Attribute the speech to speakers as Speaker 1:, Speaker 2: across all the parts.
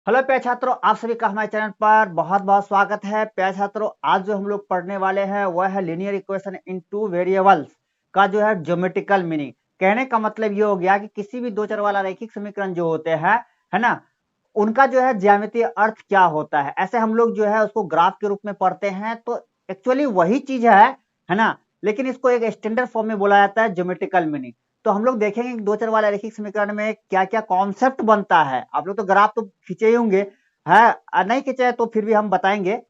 Speaker 1: Hello प्यारे छात्रों, आप सभी का हमारे चैनल पर बहुत बहुत स्वागत है। प्यारे छात्रों, आज जो हम लोग पढ़ने वाले हैं वह है linear equation in two variables का जो है ज्योमेट्रिकल मीनिंग। कहने का मतलब ये हो गया कि किसी भी दो चर वाला रैखिक समीकरण जो होते हैं, है ना, उनका जो है ज्यामितीय अर्थ क्या होता है। ऐसे हम लोग जो है उसको ग्राफ के रूप में पढ़ते हैं, तो एक्चुअली वही चीज है ना, लेकिन इसको एक स्टैंडर्ड फॉर्म में बोला जाता है ज्योमेट्रिकल मीनिंग। तो हम लोग देखेंगे कि दो चर वाला रैखिक समीकरण में क्या क्या कॉन्सेप्ट बनता है। आप लोग तो ग्राफ तो खींचे ही होंगे, है नहीं खींचे तो फिर भी हम बताएंगे।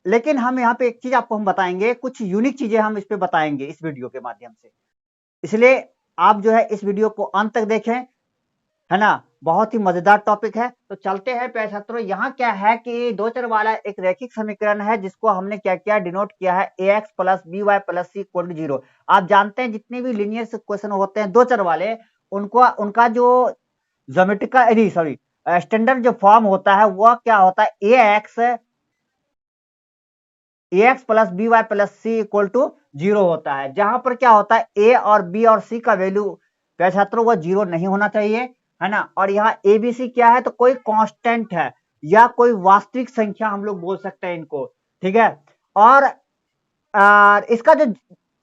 Speaker 1: लेकिन हम यहाँ पे एक चीज आपको हम बताएंगे, कुछ यूनिक चीजें हम इस पे बताएंगे इस वीडियो के माध्यम से। इसलिए आप जो है इस वीडियो को अंत तक देखें, है ना। बहुत ही मजेदार टॉपिक है। तो चलते हैं प्यारे छात्रों, यहाँ क्या है कि दो चर वाला एक रैखिक समीकरण है जिसको हमने क्या किया, डिनोट किया है a x plus B Y plus C equal to zero. आप जानते हैं जितने भी लीनियर इक्वेशन होते हैं दो चर वाले, उनको उनका जो ज्योमेट्रिकल सॉरी स्टैंडर्ड जो फॉर्म होता है वह क्या होता है, a x plus B Y plus C equal to zero होता है। जहां पर क्या होता है, ए और बी और सी का वैल्यू प्यारे छात्रों वह जीरो नहीं होना चाहिए, है ना। और यहाँ ए बी सी क्या है, तो कोई कांस्टेंट है या कोई वास्तविक संख्या हम लोग बोल सकते हैं इनको, ठीक है। और इसका जो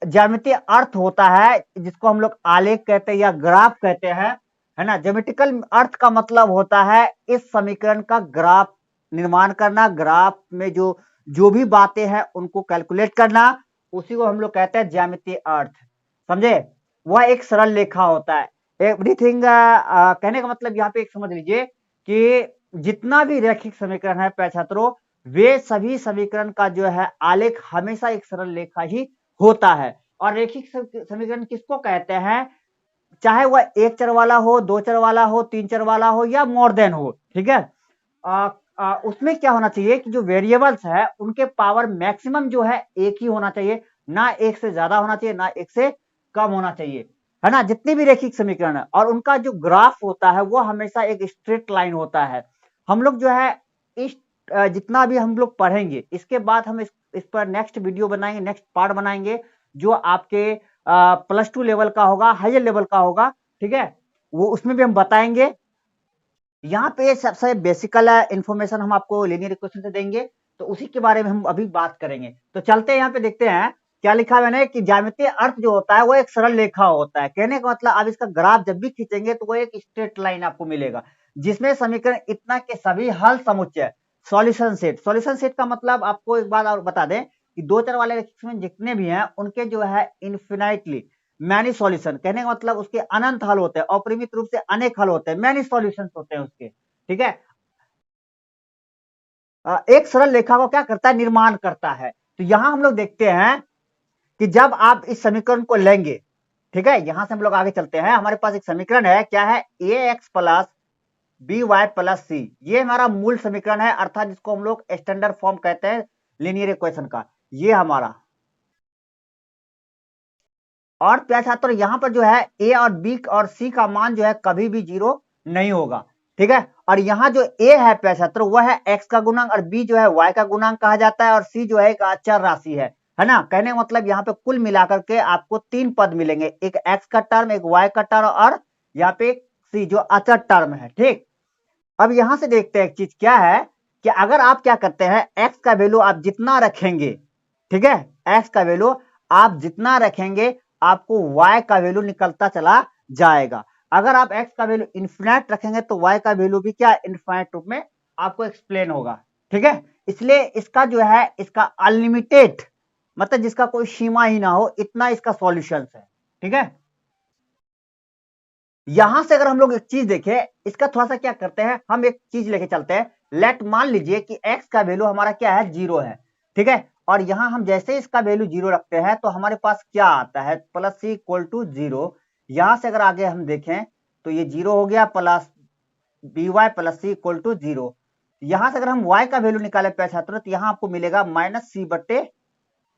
Speaker 1: ज्यामितीय अर्थ होता है जिसको हम लोग आलेख कहते हैं या ग्राफ कहते हैं, है ना। ज्योमेट्रिकल अर्थ का मतलब होता है इस समीकरण का ग्राफ निर्माण करना, ग्राफ में जो जो भी बातें हैं उनको कैलकुलेट करना, उसी को हम लोग कहते हैं ज्यामितीय अर्थ। समझे, वह एक सरल रेखा होता है। एवरीथिंग कहने का मतलब यहाँ पे एक समझ लीजिए कि जितना भी रैखिक समीकरण है प्यारे छात्रों, वे सभी समीकरण का जो है आलेख हमेशा एक सरल रेखा ही होता है। और रैखिक समीकरण किसको कहते हैं, चाहे वह एक चर वाला हो, दो चर वाला हो, तीन चर वाला हो या मोर देन हो, ठीक है। उसमें क्या होना चाहिए कि जो वेरिएबल्स है उनके पावर मैक्सिमम जो है एक ही होना चाहिए, ना एक से ज्यादा होना चाहिए ना एक से कम होना चाहिए, है ना। जितने भी रैखिक समीकरण है और उनका जो ग्राफ होता है वो हमेशा एक स्ट्रेट लाइन होता है। हम लोग जो है इस जितना भी हम लोग पढ़ेंगे इसके बाद हम इस पर नेक्स्ट वीडियो बनाएंगे, नेक्स्ट पार्ट बनाएंगे जो आपके प्लस टू लेवल का होगा, हायर लेवल का होगा, ठीक है। वो उसमें भी हम बताएंगे। यहाँ पे सबसे बेसिकल इंफॉर्मेशन हम आपको लीनियर इक्वेशन से देंगे, तो उसी के बारे में हम अभी बात करेंगे। तो चलते हैं यहाँ पे देखते हैं क्या लिखा है मैंने कि ज्यामितीय अर्थ जो होता है वो एक सरल रेखा होता है। कहने का मतलब आप इसका ग्राफ जब भी खींचेंगे तो वो एक स्ट्रेट लाइन आपको मिलेगा जिसमें समीकरण इतना के सभी हल समुच्चय, सॉल्यूशन सेट। सॉल्यूशन सेट का मतलब आपको एक बात और बता दें कि दो चर वाले में जितने भी हैं उनके जो है इन्फिनाइटली मैनी सॉल्यूशन, कहने का मतलब उसके अनंत हल होते हैं, अपरिमित रूप से अनेक हल होते हैं, मैनी सॉल्यूशंस होते हैं उसके, ठीक है। एक सरल रेखा को क्या करता है, निर्माण करता है। तो यहां हम लोग देखते हैं कि जब आप इस समीकरण को लेंगे, ठीक है, यहां से हम लोग आगे चलते हैं। हमारे पास एक समीकरण है, क्या है, a x plus B Y plus c. ये हमारा मूल समीकरण है, अर्थात जिसको हम लोग स्टैंडर्ड फॉर्म कहते हैं लीनियर इक्वेशन का, ये हमारा। और प्यारे छात्रों यहाँ पर जो है ए और बी और सी का मान जो है कभी भी जीरो नहीं होगा, ठीक है। और यहाँ जो ए है प्यारे छात्रों वह है एक्स का गुणांक और बी जो है वाई का गुणांक कहा जाता है और सी जो है एक अचर राशि है ना। कहने का मतलब यहाँ पे कुल मिलाकर के आपको तीन पद मिलेंगे, एक एक्स का टर्म, एक वाई का टर्म और यहाँ पे सी जो अचर टर्म है, ठीक। अब यहां से देखते हैं एक चीज क्या है कि अगर आप क्या करते हैं, एक्स का वैल्यू आप जितना रखेंगे, ठीक है, एक्स का वैल्यू आप जितना रखेंगे आपको वाई का वैल्यू निकलता चला जाएगा। अगर आप एक्स का वैल्यू इन्फिनाइट रखेंगे तो वाई का वैल्यू भी क्या इन्फिनाइट रूप में आपको एक्सप्लेन होगा, ठीक है। इसलिए इसका जो है इसका अनलिमिटेड मतलब जिसका कोई सीमा ही ना हो, इतना इसका सॉल्यूशन है, ठीक है। यहां से अगर हम लोग एक चीज देखें, इसका थोड़ा सा क्या करते हैं, हम एक चीज लेके चलते हैं। लेट मान लीजिए कि x का वैल्यू हमारा क्या है, जीरो है, ठीक है। और यहां हम जैसे इसका वैल्यू जीरो रखते हैं तो हमारे पास क्या आता है, plus C equal to zero. यहां से अगर आगे हम देखें तो ये जीरो हो गया, plus B Y plus C equal to zero. यहां से अगर हम y का वैल्यू निकाले पैसा छात्रों तो यहां आपको मिलेगा माइनस सी बट्टे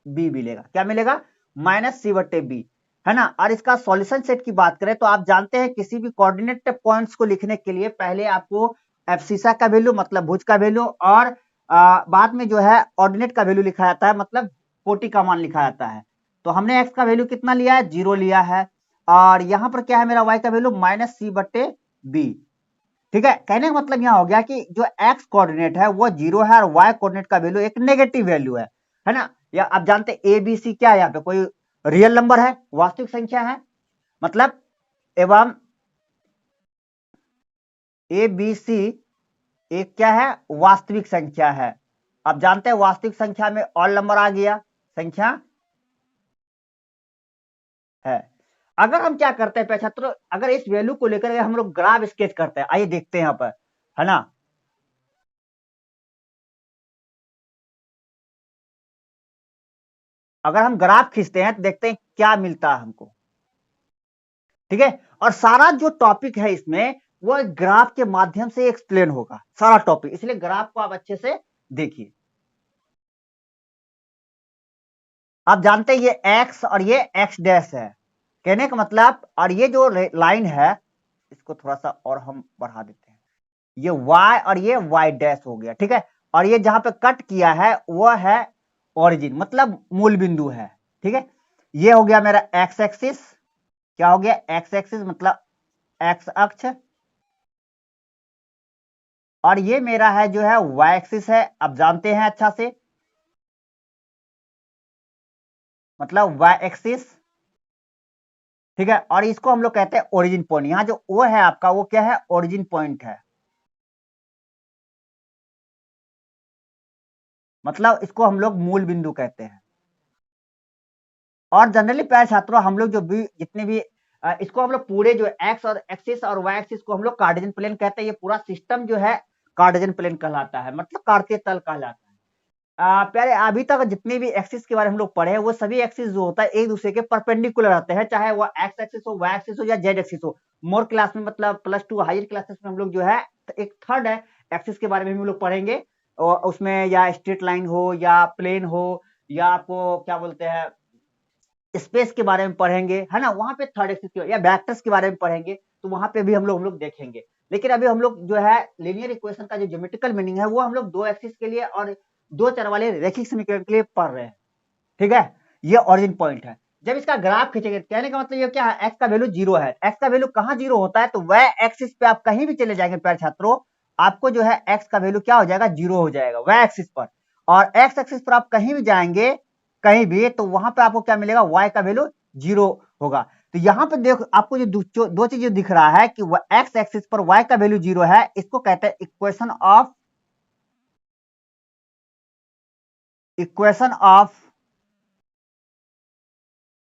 Speaker 1: बी मिलेगा। क्या मिलेगा, माइनस सी बट्टे बी, है ना। और इसका सॉल्यूशन सेट की बात करें तो आप जानते हैं किसी भी कोऑर्डिनेट पॉइंट्स को लिखने के लिए पहले आपको एब्सिसा का वैल्यू मतलब भुज का वैल्यू और बाद में जो है ऑर्डिनेट का वैल्यू लिखा जाता है, मतलब कोटि का मान लिखा जाता है। तो हमने एक्स का वैल्यू कितना लिया है, जीरो लिया है। और यहां पर क्या है मेरा वाई का वैल्यू माइनस सी बट्टे बी, ठीक है, कहने का मतलब यहाँ हो गया कि जो एक्स कोऑर्डिनेट है वो 0 है और वाई कोऑर्डिनेट का वैल्यू एक नेगेटिव वैल्यू है ना। या आप जानते हैं ए बी सी क्या है, यहाँ पे कोई रियल नंबर है, वास्तविक संख्या है, मतलब एवं ए बी सी एक क्या है, वास्तविक संख्या है। आप जानते हैं वास्तविक संख्या में ऑल नंबर आ गया, संख्या है। अगर हम क्या करते हैं छात्रों, अगर इस वैल्यू को लेकर हम लोग ग्राफ स्केच करते हैं, आइए देखते हैं यहाँ पर, है ना। अगर हम ग्राफ खींचते हैं तो देखते हैं क्या मिलता है हमको, ठीक है। और सारा जो टॉपिक है इसमें वो ग्राफ के माध्यम से एक्सप्लेन होगा, सारा टॉपिक, इसलिए ग्राफ को आप अच्छे से देखिए। आप जानते हैं ये एक्स और ये एक्स डैश है, कहने का मतलब, और ये जो लाइन है इसको थोड़ा सा और हम बढ़ा देते हैं, ये y और ये y डैश हो गया, ठीक है। और ये जहां पे कट किया है वो है ओरिजिन, मतलब मूल बिंदु है, ठीक है। ये हो गया मेरा एक्स एक्सिस, क्या हो गया, एक्स एक्सिस मतलब एक्स अक्ष, और ये मेरा है जो है y एक्सिस है, अब जानते हैं अच्छा से, मतलब y एक्सिस, ठीक है। और इसको हम लोग कहते हैं ओरिजिन पॉइंट, यहां जो ओ है आपका वो क्या है, ओरिजिन पॉइंट है, मतलब इसको हम लोग मूल बिंदु कहते हैं। और जनरली प्यारे छात्रों हम लोग जो भी जितने भी इसको हम लोग पूरे जो एक्स और एक्सिस और वाई एक्सिस को हम लोग कार्टेशियन प्लेन कहते हैं, ये पूरा सिस्टम जो है कार्टेशियन प्लेन कहलाता है, मतलब कार्तीय तल कहलाता है। प्यारे अभी तक जितने भी एक्सिस के बारे में हम लोग पढ़े हैं वो सभी एक्सिस जो होता है एक दूसरे के परपेंडिकुलर रहते हैं, चाहे वो एक्स एक्सिस हो, वाई एक्सिस हो या जेड एक्सिस हो। मोर क्लास में मतलब +2 हायर क्लासेस में हम लोग जो है एक थर्ड है एक्सिस के बारे में हम लोग पढ़ेंगे, और उसमें या स्ट्रेट लाइन हो या प्लेन हो या आपको क्या बोलते हैं स्पेस के बारे में पढ़ेंगे, है ना, वहां पे थर्ड एक्सिस या वेक्टर्स के बारे में पढ़ेंगे, तो वहां पे भी हम लोग देखेंगे। लेकिन अभी हम लोग जो है लीनियर इक्वेशन का जो ज्योमेट्रिकल मीनिंग है वो हम लोग दो एक्सिस के लिए और दो चर वाले रैखिक समीकरण के लिए पढ़ रहे हैं, ठीक है। ये ओरिजिन पॉइंट है। जब इसका ग्राफ खींचेंगे, कहने का मतलब ये क्या है, एक्स का वैल्यू 0 है, एक्स का वैल्यू कहां 0 होता है, तो वह एक्सिस पे आप कहीं भी चले जाएंगे प्यारे छात्रों, आपको जो है एक्स का वैल्यू क्या हो जाएगा, 0 हो जाएगा वह एक्सिस पर। और एक्स एक्सिस पर आप कहीं भी जाएंगे, कहीं भी, तो वहां पे आपको क्या मिलेगा, वाई का वैल्यू 0 होगा। तो यहाँ पे देखो आपको जो दो चीजें दिख रहा है कि एक्स एक्सिस पर वाई का वैल्यू 0 है, इसको कहते हैं इक्वेशन ऑफ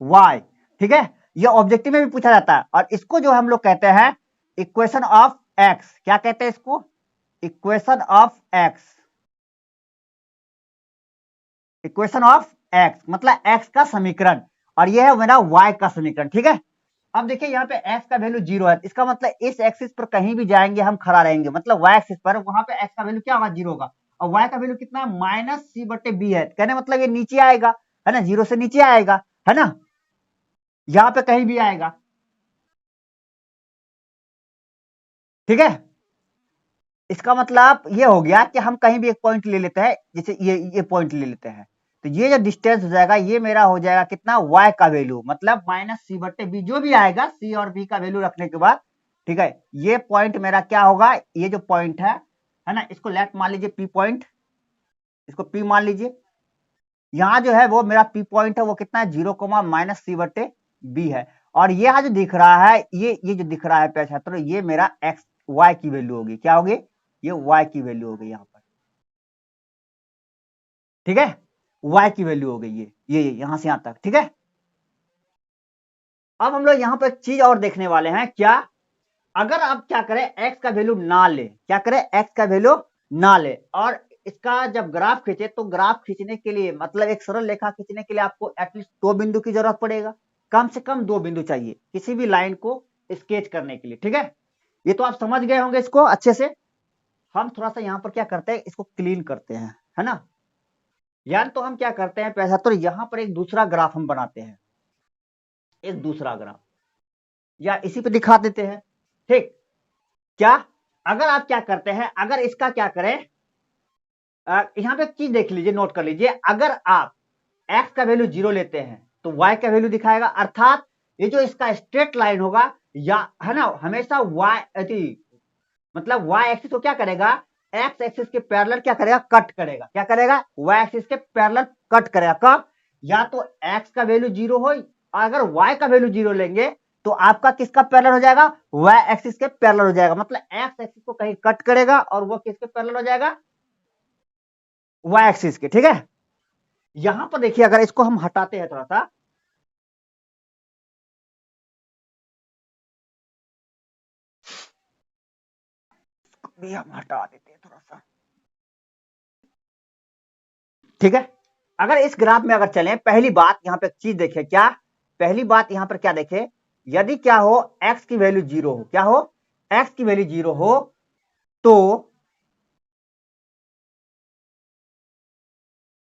Speaker 1: वाई, ठीक है। ये ऑब्जेक्टिव में भी पूछा जाता है, और इसको जो हम लोग कहते हैं इक्वेशन ऑफ एक्स, क्या कहते हैं इसको, equation of x, equation of x मतलब एक्स का समीकरण, और ये है मेरा वाई का समीकरण, ठीक है। अब देखिए यहाँ पे एक्स का वैल्यू 0 है, इसका मतलब इस एक्सिस पर कहीं भी जाएंगे हम खड़ा रहेंगे, मतलब वाई एक्सिस पर, वहां पे एक्स का वैल्यू क्या होगा, 0 होगा। और वाई का वैल्यू कितना है, -c/b है, कहने मतलब ये नीचे आएगा, है ना, 0 से नीचे आएगा, है ना, यहाँ पे कहीं भी आएगा, ठीक है। इसका मतलब ये हो गया कि हम कहीं भी एक पॉइंट ले लेते हैं, जैसे ये पॉइंट ले लेते हैं, तो ये जो डिस्टेंस हो जाएगा ये मेरा हो जाएगा कितना, y का वैल्यू, मतलब -c/b जो भी आएगा, c और b का वैल्यू रखने के बाद, ठीक है। ये पॉइंट मेरा क्या होगा, ये जो पॉइंट है ना, इसको लेट मान लीजिए p पॉइंट, इसको p मान लीजिए। यहाँ जो है वो मेरा p पॉइंट है, वो कितना है, 0, -c/b है। और ये जो दिख रहा है, ये जो दिख रहा है प्यारे छात्रों, ये मेरा x y की वैल्यू होगी, क्या होगी, ये y की वैल्यू हो गई यहाँ पर, ठीक है, y की वैल्यू हो गई ये यहां से यहां तक, ठीक है। अब हम लोग यहाँ पर एक चीज और देखने वाले हैं, क्या, अगर आप क्या करें x का वैल्यू ना ले, क्या करें, x का वैल्यू ना ले, और इसका जब ग्राफ खींचे, तो ग्राफ खींचने के लिए मतलब एक सरल रेखा खींचने के लिए आपको एटलीस्ट 2 बिंदु की जरूरत पड़ेगा, कम से कम 2 बिंदु चाहिए किसी भी लाइन को स्केच करने के लिए, ठीक है। ये तो आप समझ गए होंगे इसको अच्छे से। हम थोड़ा सा यहाँ पर क्या करते हैं, इसको क्लीन करते हैं, है ना। यार तो हम क्या करते हैं पैसा, तो यहाँ पर एक दूसरा ग्राफ हम बनाते हैं, एक दूसरा ग्राफ, या इसी पे दिखा देते हैं, ठीक। क्या, अगर आप क्या करते हैं, अगर इसका क्या करें, यहाँ पे एक चीज देख लीजिए, नोट कर लीजिए, अगर आप x का वैल्यू 0 लेते हैं तो y का वैल्यू दिखाएगा, अर्थात ये जो इसका स्ट्रेट लाइन होगा, या है ना, हमेशा y मतलब वाई एक्सिस को क्या करेगा, एक्स एक्सिस के पैरेलल क्या करेगा, कट करेगा। क्या करेगा, वाई एक्सिस के पैरेलल कट करेगा। कब, या तो एक्स का वैल्यू 0 हो, अगर वाई का वैल्यू 0 लेंगे तो आपका किसका पैरेलल हो जाएगा, वाई एक्सिस के पैरेलल हो जाएगा। मतलब एक्स एक्सिस को कहीं कट करेगा और वो किसके पैरेलल हो जाएगा, वाई एक्सिस के। ठीक है, यहां पर देखिए अगर इसको हम हटाते हैं थोड़ा सा, भी हम हटा देते हैं थोड़ा सा। ठीक है, अगर इस ग्राफ में अगर चलें, पहली बात यहां पे एक चीज देखें, क्या पहली बात यहां पर क्या देखें, यदि क्या हो, x की वैल्यू 0 हो, क्या हो, x की वैल्यू 0 हो, तो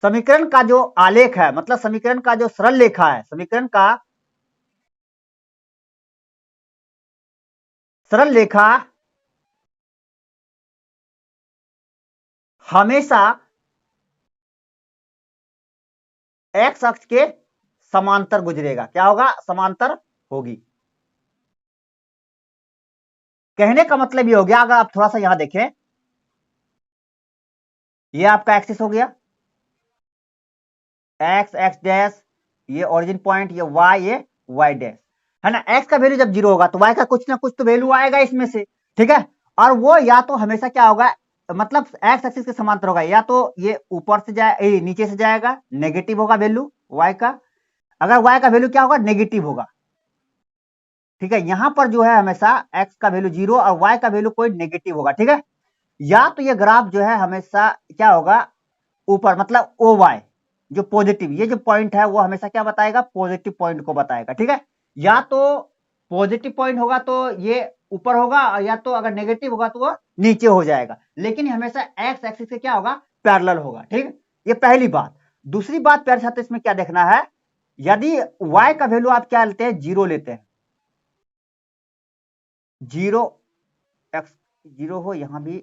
Speaker 1: समीकरण का जो आलेख है, मतलब समीकरण का जो सरल रेखा है, समीकरण का सरल रेखा हमेशा x अक्ष के समांतर गुजरेगा। क्या होगा, समांतर होगी। कहने का मतलब ये हो गया, अगर आप थोड़ा सा यहां देखें, ये आपका एक्सिस हो गया, एक्स एक्स डैश, ये ओरिजिन पॉइंट, ये वाई डैश, है ना। एक्स का वैल्यू जब 0 होगा तो वाई का कुछ ना कुछ तो वैल्यू आएगा इसमें से। ठीक है, और वो या तो हमेशा क्या होगा, मतलब एक्स एक्सिस के समांतर होगा, या तो ये ऊपर से जाए, नीचे से जाएगा, नेगेटिव होगा वैल्यू वाई का, अगर वाई का वैल्यू क्या होगा, नेगेटिव होगा। ठीक है, यहां पर जो है हमेशा एक्स का वैल्यू 0 और वाई का वैल्यू कोई नेगेटिव होगा। ठीक है, या तो ये ग्राफ जो है हमेशा क्या होगा, ऊपर, मतलब ओ वाई जो पॉजिटिव, ये जो पॉइंट है वो हमेशा क्या बताएगा, पॉजिटिव पॉइंट को बताएगा। ठीक है, या तो पॉजिटिव पॉइंट होगा तो ये ऊपर होगा, और या तो अगर नेगेटिव होगा तो वो नीचे हो जाएगा, लेकिन हमेशा एक्स एक्सिस से क्या होगा, पैरेलल होगा। ठीक, ये पहली बात। दूसरी बात प्यारे छात्र, इसमें क्या देखना है, यदि y का वैल्यू आप क्या लेते हैं, 0 लेते हैं, 0 एक्स 0 हो, यहां भी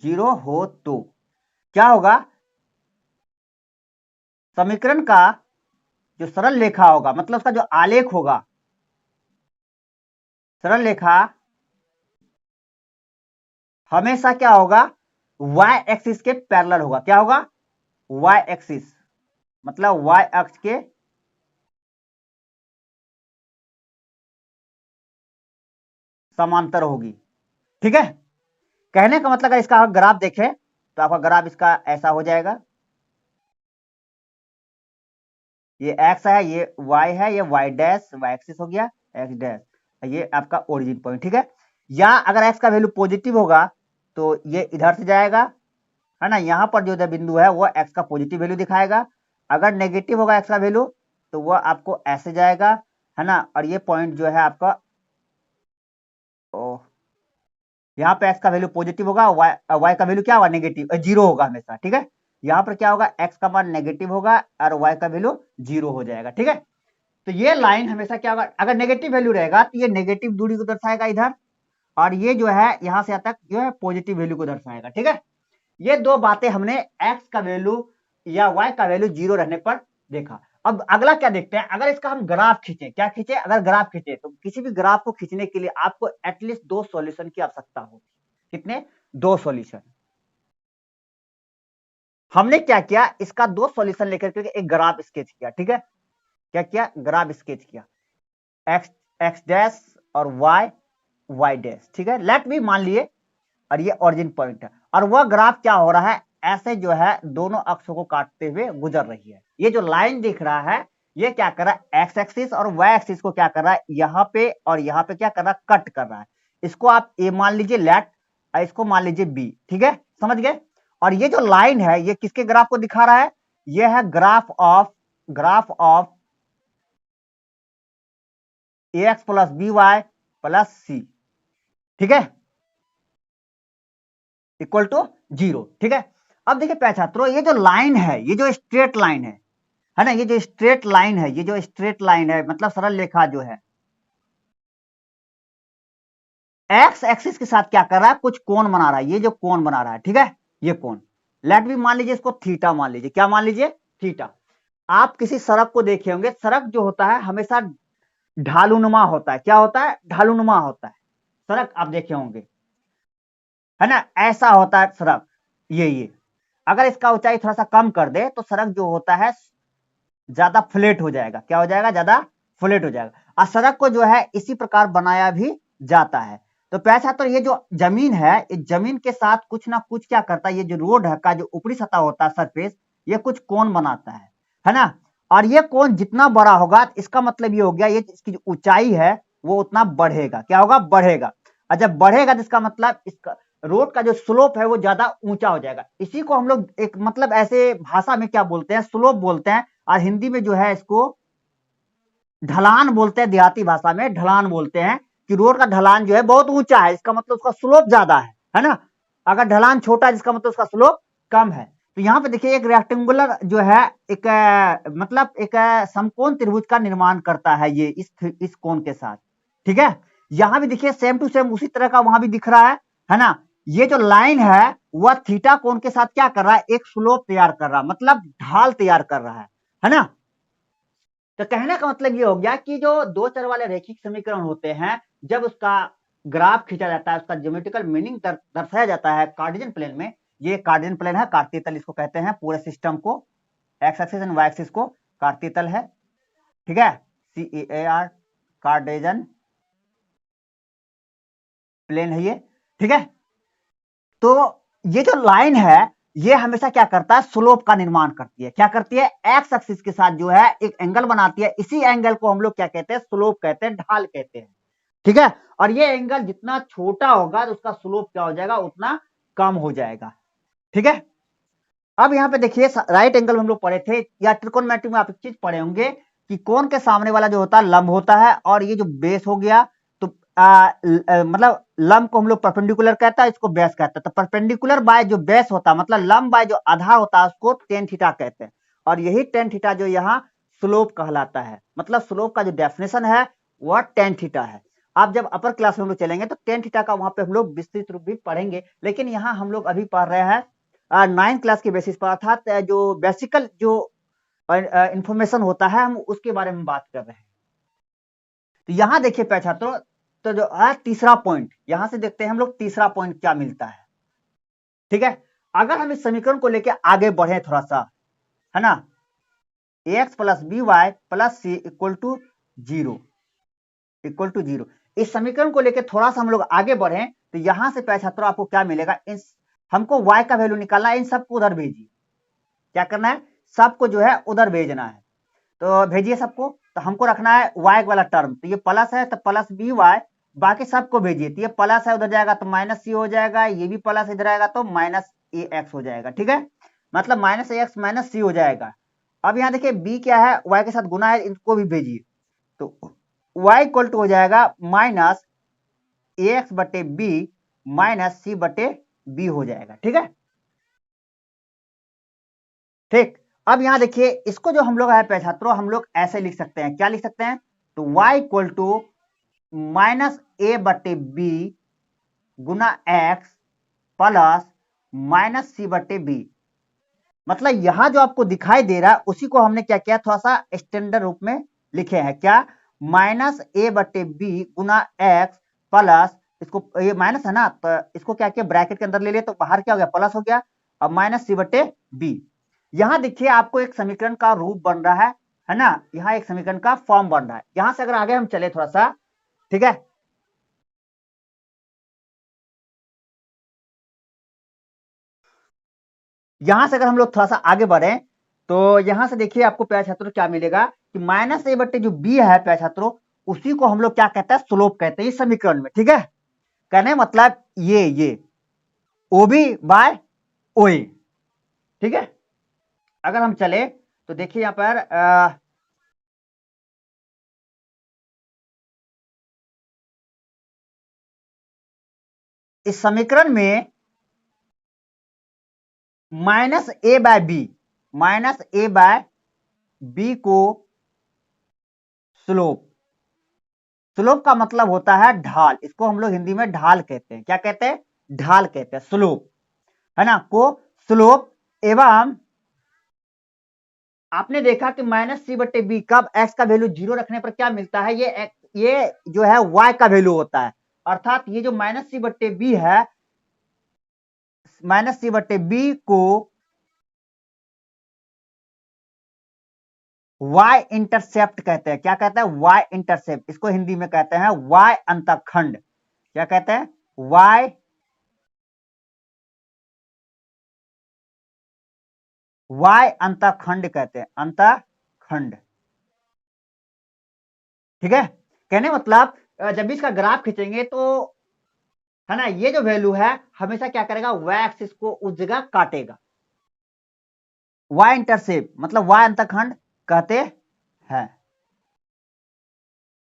Speaker 1: 0 हो तो क्या होगा, समीकरण का जो सरल रेखा होगा, मतलब उसका जो आलेख होगा, सरल रेखा हमेशा क्या होगा, y एक्सिस के पैरेलल होगा। क्या होगा, y एक्सिस, मतलब y अक्ष के समांतर होगी। ठीक है, कहने का मतलब अगर इसका ग्राफ देखें तो आपका ग्राफ इसका ऐसा हो जाएगा, ये x है, ये y है, ये y डैश, y एक्सिस हो गया, x डैश, ये आपका ओरिजिन पॉइंट। ठीक है, या अगर x का वैल्यू पॉजिटिव होगा तो ये इधर से जाएगा, है ना, यहां पर जो बिंदु है वो x का पॉजिटिव वैल्यू दिखाएगा। अगर नेगेटिव होगा x का वैल्यू तो वह आपको ऐसे जाएगा, है ना, और ये पॉइंट जो है आपका, यहाँ पे x का वैल्यू पॉजिटिव होगा, y का वैल्यू क्या होगा, नेगेटिव, 0 होगा हमेशा। ठीक है, यहाँ पर क्या होगा, x का मान नेगेटिव होगा और y का वैल्यू 0 हो जाएगा। ठीक है, तो ये लाइन हमेशा क्या होगा, अगर नेगेटिव वैल्यू रहेगा तो ये नेगेटिव दूरी को दर्शाएगा इधर, और ये जो है यहां से तक जो है पॉजिटिव वैल्यू को दर्शाएगा। ठीक है, ये दो बातें हमने x का वैल्यू या y का वैल्यू 0 रहने पर देखा। अब अगला क्या देखते हैं, अगर इसका हम ग्राफ खींचे, क्या खींचे, अगर ग्राफ खींचे तो किसी भी ग्राफ को खींचने के लिए आपको एटलीस्ट 2 सॉल्यूशन की आवश्यकता होगी। कितने, 2 सॉल्यूशन। हमने क्या किया, इसका 2 सॉल्यूशन लेकर के एक ग्राफ स्केच किया। ठीक है, क्या किया, ग्राफ स्केच किया, एक्स एक्स डैश और वाई डैश। ठीक है, लेट भी मान लिए, और ये ओरिजिन पॉइंट है, और वह ग्राफ क्या हो रहा है, ऐसे जो है दोनों अक्षों को काटते हुए गुजर रही है। ये जो लाइन दिख रहा है ये क्या कर रहा है, एक्स एक्सिस और वाई एक्सिस को क्या कर रहा है, यहाँ पे और यहाँ पे क्या कर रहा है, कट कर रहा है। इसको आप ए मान लीजिए लेट, और इसको मान लीजिए बी। ठीक है, समझ गए। और ये जो लाइन है ये किसके ग्राफ को दिखा रहा है, ये है graph of a x plus B Y plus c. ठीक है, इक्वल टू 0। ठीक है, अब देखिए प्यारे छात्रों, ये जो लाइन है, ये जो स्ट्रेट लाइन है ना, ये जो स्ट्रेट लाइन है, ये जो स्ट्रेट लाइन है, मतलब सरल रेखा जो है, एक्स एक्सिस के साथ क्या कर रहा है, कुछ कोण बना रहा है, ये जो कोण बना रहा है। ठीक है, ये कोण, लेट भी मान लीजिए इसको थीटा मान लीजिए, क्या मान लीजिए, थीटा। आप किसी सड़क को देखे होंगे, सड़क जो होता है हमेशा ढालूनुमा होता है। क्या होता है? ढालूनुमा होता है। सड़क आप देखे होंगे, है ना, ऐसा होता है सड़क। ये अगर इसका ऊंचाई थोड़ा सा कम कर दे तो सड़क जो होता है ज्यादा फ्लैट हो जाएगा। क्या हो जाएगा? ज्यादा फ्लैट हो जाएगा। और सड़क को जो है इसी प्रकार बनाया भी जाता है। तो प्यारे छात्रों, ये जो जमीन है, इस जमीन के साथ कुछ ना कुछ क्या करता है, ये जो रोड है का जो ऊपरी सतह होता है, सरफेस, ये कुछ कोण बनाता है ना। और ये कोण जितना बड़ा होगा, इसका मतलब ये हो गया, ये इसकी जो ऊंचाई है वो उतना बढ़ेगा। क्या होगा? बढ़ेगा। और जब बढ़ेगा तो इसका मतलब इसका रोड का जो स्लोप है वो ज्यादा ऊंचा हो जाएगा। इसी को हम लोग एक मतलब ऐसे भाषा में क्या बोलते हैं? स्लोप बोलते हैं। और हिंदी में जो है इसको ढलान बोलते हैं। देहाती भाषा में ढलान बोलते हैं कि रोड का ढलान जो है बहुत ऊंचा है, इसका मतलब उसका स्लोप ज्यादा है ना। अगर ढलान छोटा है जिसका मतलब उसका स्लोप कम है। तो यहाँ पे देखिए एक रेक्टेंगुलर जो है एक मतलब एक समकोण त्रिभुज का निर्माण करता है ये इस कोण के साथ। ठीक है, यहाँ भी देखिए सेम टू सेम उसी तरह का वहां भी दिख रहा है ना। ये जो लाइन है वह थीटा कोण के साथ क्या कर रहा है? एक स्लोप तैयार कर रहा है, मतलब ढाल तैयार कर रहा है ना। तो कहने का मतलब ये हो गया कि जो दो चर वाले रैखिक समीकरण होते हैं, जब उसका ग्राफ खींचा जाता है, उसका ज्योमेट्रिकल मीनिंग दर्शाया जाता है कार्टेशियन प्लेन में। ये कार्टेशियन प्लेन है, कार्तीय तल इसको कहते हैं। पूरे सिस्टम को, X axis and Y axis को कार्तीय तल है। ठीक है, CEAR, कार्टेशियन प्लेन है ये। ठीक है, तो ये जो लाइन है ये हमेशा क्या करता है? स्लोप का निर्माण करती है। क्या करती है? एक्स एक्सिस के साथ जो है एक एंगल बनाती है। इसी एंगल को हम लोग क्या कहते हैं? स्लोप कहते हैं, ढाल कहते हैं। ठीक है, और ये एंगल जितना छोटा होगा तो उसका स्लोप क्या हो जाएगा? उतना कम हो जाएगा। ठीक है, अब यहाँ पे देखिए राइट एंगल हम लोग पढ़े थे, या ट्रिकोनोमेट्री में आप एक चीज पढ़े होंगे कि कोण के सामने वाला जो होता है लंब होता है, और ये जो बेस हो गया तो मतलब लंब को हम लोग परपेंडिकुलर कहता है, इसको बेस कहता है। तो परपेंडिकुलर बाय जो बेस होता है, मतलब लंब बाय जो आधार होता है, उसको टेन थीटा कहते हैं। और यही टेन थीटा जो यहाँ स्लोप कहलाता है। मतलब स्लोप का जो डेफिनेशन है वह टेन थीटा है। आप जब अपर क्लास में हम लोग चलेंगे तो टेन थीटा का वहां पे हम लोग विस्तृत रूप भी पढ़ेंगे, लेकिन यहाँ हम लोग अभी पढ़ रहे हैं 9th क्लास के बेसिस पर, अर्थात जो बेसिकल जो इंफॉर्मेशन होता है हम उसके बारे में बात कर रहे हैं। तो यहां देखिए प्यारे छात्रों, तो जो है तीसरा पॉइंट, यहां से देखते हैं हम लोग तीसरा पॉइंट क्या मिलता है। ठीक है, अगर हम इस समीकरण को लेकर आगे बढ़े थोड़ा सा, है ना, ax plus B Y plus C equal to zero, इस समीकरण को लेकर थोड़ा सा हम लोग आगे बढ़े तो यहां से प्यारे छात्रों आपको क्या मिलेगा? हमको y का वैल्यू निकालना है, इन सबको उधर भेजिए। क्या करना है? सबको जो है उधर भेजना है। तो भेजिए सबको। तो हमको रखना है y वाला टर्म, तो ये प्लस है तो प्लस बी वाई, बाकी सबको भेजिए। तो ये प्लस है उधर जाएगा तो माइनस सी हो जाएगा, ये भी प्लस इधर आएगा तो माइनस ए एक्स हो जाएगा। ठीक है, मतलब माइनस ए एक्स माइनस सी हो जाएगा। अब यहाँ देखिए b क्या है? y के साथ गुना है, इनको भी भेजिए। तो y इक्वल टू हो जाएगा माइनस ए एक्स बटे बी माइनस सी बटे बी हो जाएगा। ठीक है, ठीक। अब यहां देखिए इसको जो हम लोग है पे छात्रों, हम लोग ऐसे लिख सकते हैं। क्या लिख सकते हैं? तो y इक्वल टू माइनस ए बटे बी गुना एक्स प्लस माइनस सी बटे बी। मतलब यहां जो आपको दिखाई दे रहा है उसी को हमने क्या किया, थोड़ा सा स्टैंडर्ड रूप में लिखे हैं। क्या? माइनस ए बटे बी गुना एक्स प्लस, इसको ये माइनस है ना तो इसको क्या किया, ब्रैकेट के अंदर ले लिया तो बाहर क्या हो गया? प्लस हो गया। अब माइनस सी बटे बी। यहां देखिए आपको एक समीकरण का रूप बन रहा है ना, यहां एक समीकरण का फॉर्म बन रहा है। यहां से अगर आगे हम चले थोड़ा सा, ठीक है, यहां से अगर हम लोग थोड़ा सा आगे बढ़े तो यहां से देखिए आपको प्यारे छात्रों क्या मिलेगा कि माइनस ए बट्टे जो बी है प्यारे छात्रों, उसी को हम लोग क्या कहते हैं? स्लोप कहते हैं इस समीकरण में। ठीक है, कहने मतलब ये ओ बी बाय ओ ए। ठीक है, अगर हम चले तो देखिए यहां पर इस समीकरण में माइनस ए बाय बी, माइनस ए बाय बी को स्लोप, स्लोप का मतलब होता है ढाल। इसको हम लोग हिंदी में ढाल कहते हैं। क्या कहते हैं? ढाल कहते हैं, स्लोप, है ना, को स्लोप एवं आपने देखा कि माइनस सी बटे बी कब एक्स का वैल्यू 0 रखने पर क्या मिलता है, ये जो है वाई का वैल्यू होता है। अर्थात ये जो माइनस सी बटे बी है, माइनस सी बटे बी को वाई इंटरसेप्ट कहते हैं। क्या कहते हैं? Y intercept. इसको हिंदी में कहते हैं वाई अंतखंड। क्या कहते हैं? वाई अंतखंड कहते हैं, अंतखंड। ठीक है, कहने मतलब जब भी इसका ग्राफ खींचेंगे तो है ना, ये जो वैल्यू है हमेशा क्या करेगा, वाई एक्सिस को उस जगह काटेगा। वाई इंटरसेप्ट मतलब वाई अंतखंड कहते हैं।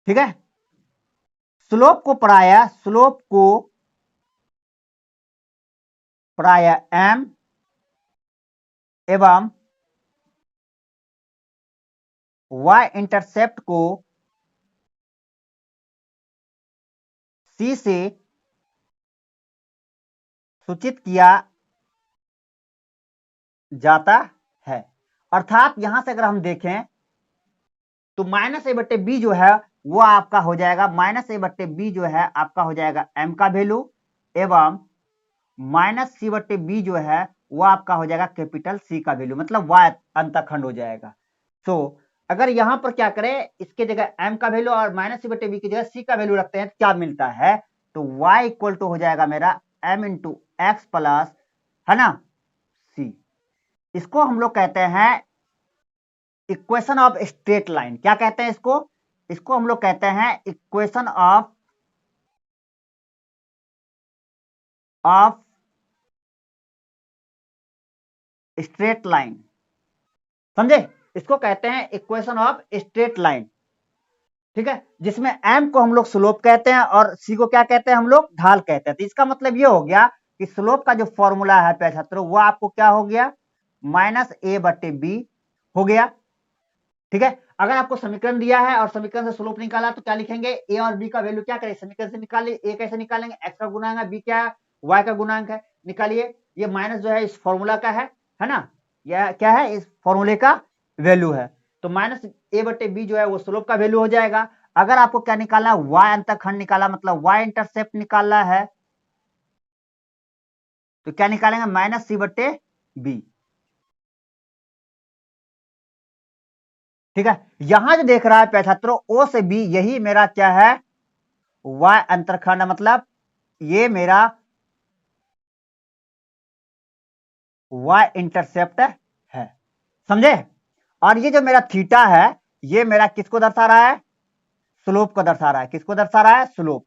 Speaker 1: ठीक है, स्लोप को प्राय एम एवं वाई इंटरसेप्ट को सी से सूचित किया जाता है। अर्थात यहां से अगर हम देखें तो माइनस ए बट्टे बी जो है वो आपका हो जाएगा, माइनस ए बट्टे बी जो है आपका हो जाएगा एम का वैल्यू, एवं माइनस सी बट्टे बी जो है वो आपका हो जाएगा कैपिटल सी का वैल्यू, मतलब वाई अंतखंड हो जाएगा। तो अगर यहां पर क्या करें, इसके जगह एम का वैल्यू और माइनस सी बट्टे बी की जगह सी का वैल्यू रखते हैं तो क्या मिलता है, तो y इक्वल टू हो जाएगा मेरा एम इंटू एक्स प्लस, है ना, सी। इसको हम लोग कहते हैं इक्वेशन ऑफ स्ट्रेट लाइन। क्या कहते हैं इसको? इसको हम लोग कहते हैं इक्वेशन ऑफ स्ट्रेट लाइन। समझे? इसको कहते हैं इक्वेशन ऑफ स्ट्रेट लाइन। ठीक है, जिसमें m को हम लोग स्लोप कहते हैं और c को क्या कहते हैं, हम लोग ढाल कहते हैं। तो इसका मतलब ये हो गया कि स्लोप का जो फॉर्मूला है प्यारे छात्रों वो आपको क्या हो गया, माइनस ए बटे बी हो गया। ठीक है, अगर आपको समीकरण दिया है और समीकरण से स्लोप निकाला तो क्या लिखेंगे, ए और बी का वैल्यू क्या करें, समीकरण से निकालिए। ए कैसे निकालेंगे, एक्स का गुणांक है, बी क्या है, वाई का गुणांक है, निकालिए। ये माइनस जो है इस फॉर्मूला का है ना, यह क्या है, इस फॉर्मूले का वैल्यू है। तो माइनस ए बटे बी जो है वो स्लोप का वैल्यू हो जाएगा। अगर आपको क्या निकालना है, वाई अंतखंड निकाला, मतलब वाई इंटरसेप्ट निकालना है, तो क्या निकालेंगे, माइनस सी बटे बी। ठीक है, यहां जो देख रहा है प्यारे छात्रों ओ से बी, यही मेरा क्या है, वाई अंतरखंड, मतलब ये मेरा वाई इंटरसेप्ट है। समझे? और ये जो मेरा थीटा है ये मेरा किसको दर्शा रहा है, स्लोप को दर्शा रहा है। किसको दर्शा रहा है, स्लोप,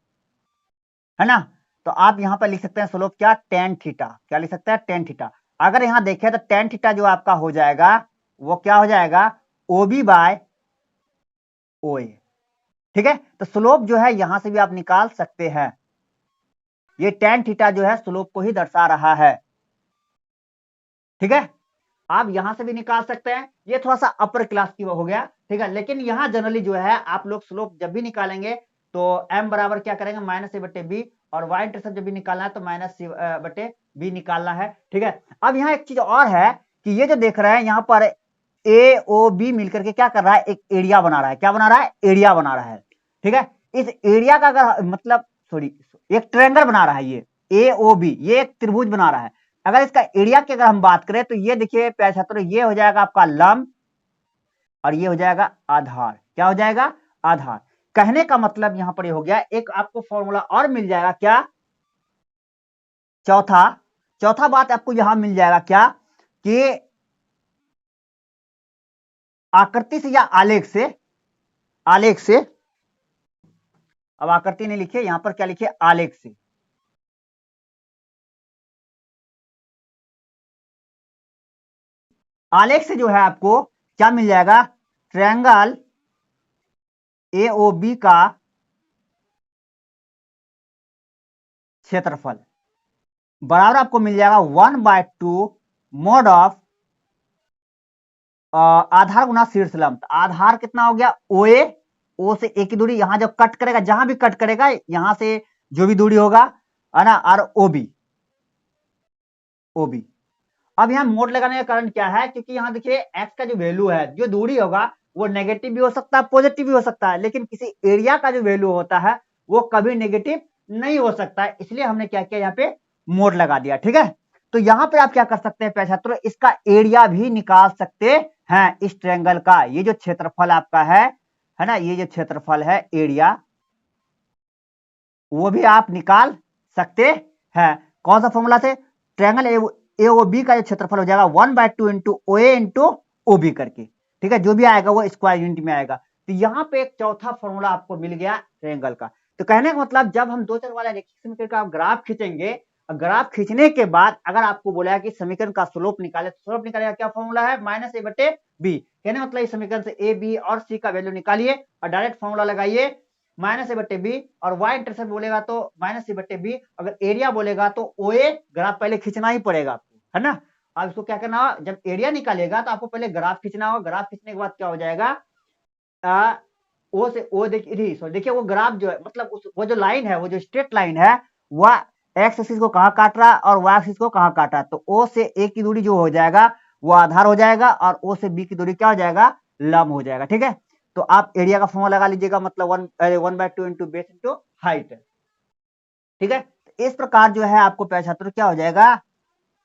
Speaker 1: है ना। तो आप यहां पर लिख सकते हैं स्लोप क्या, टेन थीटा। क्या लिख सकते हैं, टेन थीटा। अगर यहां देखें तो टेन थीटा जो आपका हो जाएगा वो क्या हो जाएगा, ओबी बाय ओ ए। ठीक है, तो स्लोप जो है यहां से भी आप निकाल सकते हैं। ये टेन थीटा जो है स्लोप को ही दर्शा रहा है। ठीक है, आप यहां से भी निकाल सकते हैं। ये थोड़ा सा अपर क्लास की हो गया। ठीक है, लेकिन यहां जनरली जो है आप लोग स्लोप जब भी निकालेंगे तो m बराबर क्या करेंगे, माइनस ए बटे बी, और y इंटरसेप्ट जब भी निकालना है तो माइनस सी बटे बी निकालना है। ठीक है, अब यहाँ एक चीज और है कि ये जो देख रहे हैं यहाँ पर ए ओ बी मिलकर के क्या कर रहा है, एक एरिया बना रहा है। क्या बना रहा है, एरिया बना रहा है। ठीक है, इस एरिया का अगर मतलब सॉरी एक ट्रायंगल बना रहा है, ये ए ओ बी, ये एक त्रिभुज बना रहा है। अगर इसका एरिया की अगर हम बात करें तो ये देखिए प्यारे छात्रों, ये हो जाएगा आपका लंब और ये हो जाएगा आधार। क्या हो जाएगा, आधार। कहने का मतलब यहां पर ये हो गया, एक आपको फॉर्मूला और मिल जाएगा, क्या, चौथा चौथा बात आपको यहां मिल जाएगा क्या, कि आकृति से या आलेख से, अब आकृति नहीं लिखिए यहां पर, क्या लिखिए, आलेख से। आलेख से जो है आपको क्या मिल जाएगा, ट्रायंगल एओबी का क्षेत्रफल बराबर आपको मिल जाएगा 1/2 मोड ऑफ आधार गुना शीर्ष लंब। आधार कितना हो गया, ओ ए, ओ से ए की दूरी, यहां जब कट करेगा, जहां भी कट करेगा यहां से जो भी दूरी होगा, है ना, और ओबी, ओबी। अब यहाँ मोड लगाने का कारण क्या है, क्योंकि यहाँ देखिए एक्स का जो वैल्यू है, जो दूरी होगा वो नेगेटिव भी हो सकता है, पॉजिटिव भी हो सकता है, लेकिन किसी एरिया का जो वैल्यू होता है वो कभी नेगेटिव नहीं हो सकता है, इसलिए हमने क्या किया यहाँ पे मोड लगा दिया। ठीक है, तो यहाँ पे आप क्या कर सकते हैं प्यारे छात्रों, इसका एरिया भी निकाल सकते हैं इस ट्रायंगल का। ये जो क्षेत्रफल आपका है ना, ये जो क्षेत्रफल है एरिया, वो भी आप निकाल सकते हैं। कौन सा फॉर्मूला से, ट्रायंगल एओबी का जो क्षेत्रफल हो जाएगा 1/2 इंटू ओ ए इंटू ओ बी करके। ठीक है, जो भी आएगा वो स्क्वायर यूनिट में आएगा। तो यहाँ पे एक चौथा फॉर्मूला आपको मिल गया ट्रायंगल का। तो कहने का मतलब जब हम दो चर वाला रेखीय समीकरण का ग्राफ खींचेंगे, ग्राफ खींचने के बाद अगर आपको बोला है कि समीकरण का स्लोप निकाले, तो स्लोप निकालेगा क्या फॉर्मूला है, -a/b। कहने मतलब इस समीकरण से ए बी और सी का वैल्यू निकालिए और डायरेक्ट फॉर्मूला लगाइए -a/b, और y इंटरसेप्ट बोलेगा तो -c/b, अगर एरिया बोलेगा तो ओ ए ग्राफ पहले खींचना ही पड़ेगा आपको, है ना। अब इसको क्या करना होगा, जब एरिया निकालेगा तो आपको पहले ग्राफ खींचना होगा। ग्राफ खींचने के बाद क्या हो जाएगा, ओ से ओ देखिए वो ग्राफ जो है, मतलब वो जो लाइन है, वो जो स्ट्रेट लाइन है, वह एक्स एक्सिस को कहाँ काट रहा है और वाई एक्सिस को कहाँ काट रहा है। तो ओ से ए की दूरी जो हो जाएगा वो आधार हो जाएगा, और ओ से बी की दूरी क्या हो जाएगा, लंब हो जाएगा। ठीक है, तो आप एरिया का फॉर्मूला लगा लीजिएगा, मतलब 1/2 इंटू बेस इंटू हाइट। ठीक है, इस प्रकार जो है आपको प्यारे छात्रों क्या हो जाएगा,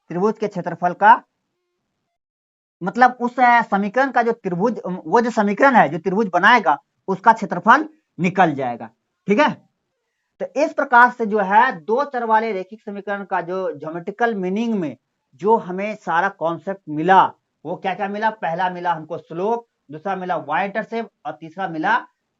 Speaker 1: त्रिभुज के क्षेत्रफल का, मतलब उस समीकरण का जो त्रिभुज, वो जो समीकरण है जो त्रिभुज बनाएगा उसका क्षेत्रफल निकल जाएगा। ठीक है, तो इस प्रकार से जो है दो चर वाले रेखिक समीकरण का जो ज्योमेट्रिकल मीनिंग में जो हमें सारा कॉन्सेप्ट मिला, वो क्या क्या मिला, पहला मिला हमको स्लोप, दूसरा मिला वाई इंटरसेप्ट, और तीसरा मिला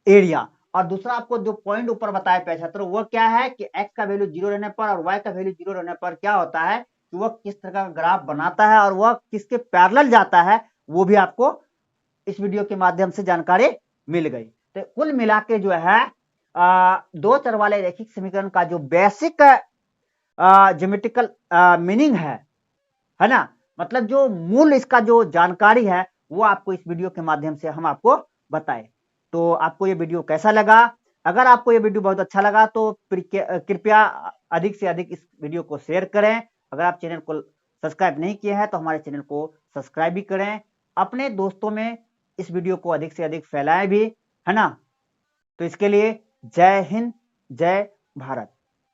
Speaker 1: एरिया। और दूसरा आपको जो पॉइंट ऊपर बताया प्यारे छात्रों, वो क्या है कि एक्स का वैल्यू 0 रहने पर और वाई का वैल्यू 0 रहने पर क्या होता है कि वह किस तरह का ग्राफ बनाता है और वह किसके पैरेलल जाता है, वो भी आपको इस वीडियो के माध्यम से जानकारी मिल गई। तो कुल मिला के जो है दो चर वाले रैखिक समीकरण का जो बेसिक ज्योमेट्रिकल मीनिंग है ना, मतलब जो मूल इसका जो जानकारी है वो आपको इस वीडियो के माध्यम से हम आपको बताए। तो आपको ये वीडियो कैसा लगा, अगर आपको ये वीडियो बहुत अच्छा लगा तो कृपया अधिक से अधिक इस वीडियो को शेयर करें। अगर आप चैनल को सब्सक्राइब नहीं किए हैं तो हमारे चैनल को सब्सक्राइब भी करें, अपने दोस्तों में इस वीडियो को अधिक से अधिक फैलाएं भी, है ना। तो इसके लिए जय हिंद, जय भारत।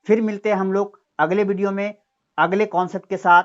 Speaker 1: फिर मिलते हैं हम लोग अगले वीडियो में अगले कॉन्सेप्ट के साथ।